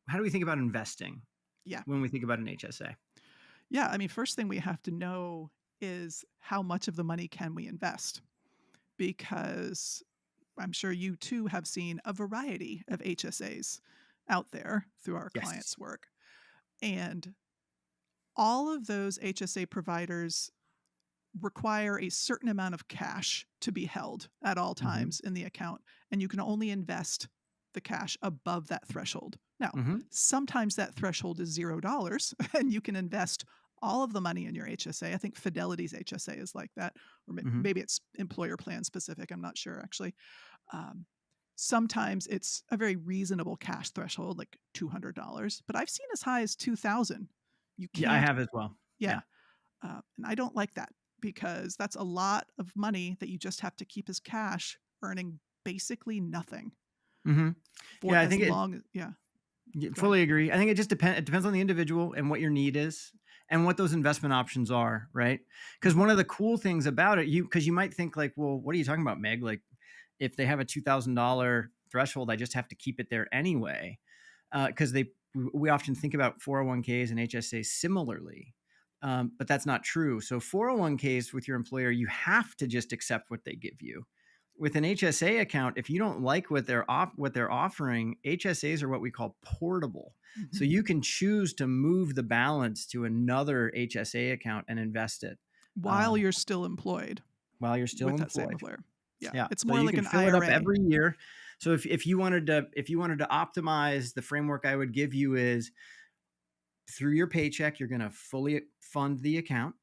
how do we think about investing Yeah. when we think about an HSA? Yeah. I mean, first thing we have to know is how much of the money can we invest? Because I'm sure you too have seen a variety of HSAs out there through our Yes. clients' work. And all of those HSA providers require a certain amount of cash to be held at all Hmm. times in the account, and you can only invest the cash above that threshold. Now, Hmm. sometimes that threshold is $0 and you can invest all of the money in your HSA. I think Fidelity's HSA is like that, or Hmm. maybe it's employer plan specific. I'm not sure actually. Um, Sometimes it's a very reasonable cash threshold, like $200, but I've seen as high as 2,000. You Yeah, I can't, have as well. yeah. Yeah. And I don't like that because that's a lot of money that you just have to keep as cash, earning basically nothing Hmm. for Yeah, I as think it long as, yeah, go ahead. fully agree. I think it just depends. It depends on the individual and what your need is and what those investment options are, right? Because Mhm. one of the cool things about it, because you might think like, well, what are you talking about, Meg? Like, if they have a $2,000 threshold, I just have to keep it there anyway. Because we often think about 401ks and HSAs similarly, but that's not true. So 401ks with your employer, you have to just accept what they give you. With an HSA account, if you don't like what they're offering, HSAs are what we call portable. So Mhm. you can choose to move the balance to another HSA account and invest it While uh, you're still employed while you're still with that same employed. employer. Yeah, Yeah. it's So more you like can an fill it up IRA. every year. So if you wanted to optimize, the framework I would give you is through your paycheck, you're going to fully fund the account.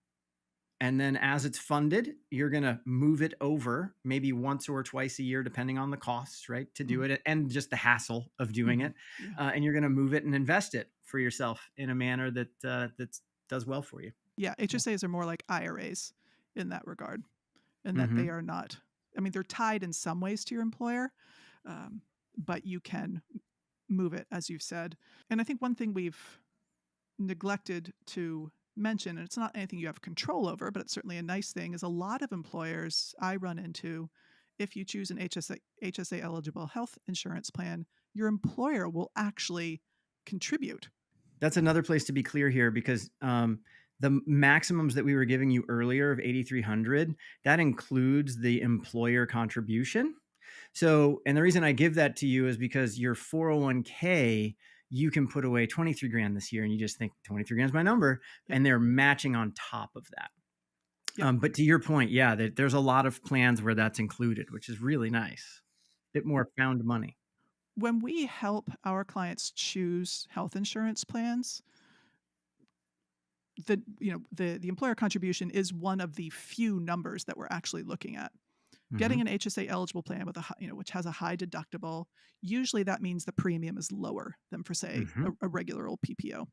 And then as it's funded, you're going to move it over maybe once or twice a year, depending on the costs, right, to do Mhm. it and just the hassle of doing Mhm. it. Yeah. And you're going to move it and invest it for yourself in a manner that does well for you. Yeah, Yeah. HSAs are more like IRAs in that regard, in that they Mm-hmm. are not, I mean, they're tied in some ways to your employer, um, but you can move it, as you've said. And I think one thing we've neglected to mention, and it's not anything you have control over, but it's certainly a nice thing, is a lot of employers I run into, if you choose an HSA eligible health insurance plan, your employer will actually contribute. That's another place to be clear here because the maximums that we were giving you earlier of 8,300, that includes the employer contribution. So, and the reason I give that to you is because your 401k, you can put away 23 grand this year and you just think 23 grand is my number, Yep. and they're matching on top of that. Yep. But to your point, yeah, there's a lot of plans where that's included, which is really nice. Bit more found money. When we help our clients choose health insurance plans, the employer contribution is one of the few numbers that we're actually looking at. Getting Hmm. an HSA eligible plan with which has a high deductible, usually that means the premium is lower than for say Hmm. a regular old PPO.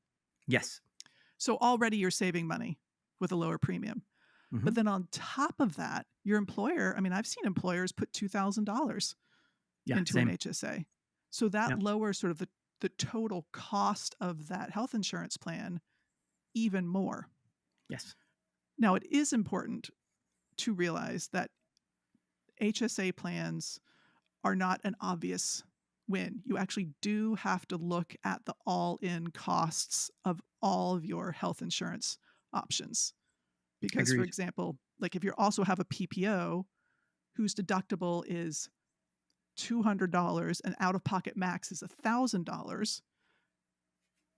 Yes. So already you're saving money with a lower premium. Hmm. But then on top of that, your employer, I mean, I've seen employers put $2,000 Yeah. into an Same. HSA. So that Yeah. lowers sort of the total cost of that health insurance plan even more. Yes. Now, it is important to realize that HSA plans are not an obvious win. You actually do have to look at the all in costs of all of your health insurance options. Because, for Agreed. example, like if you also have a PPO whose deductible is $200 and out of pocket max is $1,000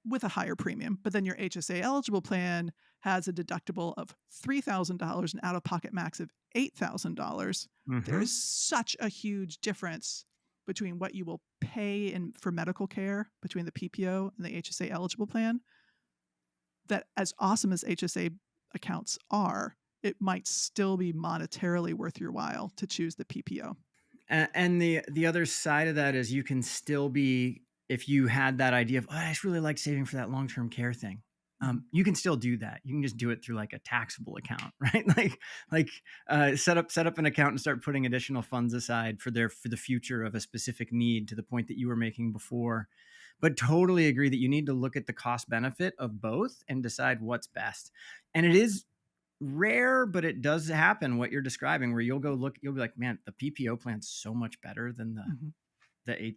with a higher premium, but then your HSA eligible plan has a deductible of $3,000 and out of pocket max of $8,000. There is Hmm. such a huge difference between what you will pay for medical care between the PPO and the HSA eligible plan that, as awesome as HSA accounts are, it might still be monetarily worth your while to choose the PPO. And the other side of that is you can still be, if you had that idea of, oh, I just really like saving for that long-term care thing. Mhm. You can still do that. You can just do it through like a taxable account, right? Like set up an account and start putting additional funds aside for the future of a specific need, to the point that you were making before. But totally agree that you need to look at the cost benefit of both and decide what's best. And it is rare, but it does happen, what you're describing, where you'll go look, you'll be like, man, the PPO plan's so much better than Mhm. the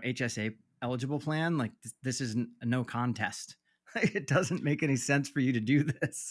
HSA eligible plan, like this isn't a no contest. It doesn't make any sense for you to do this.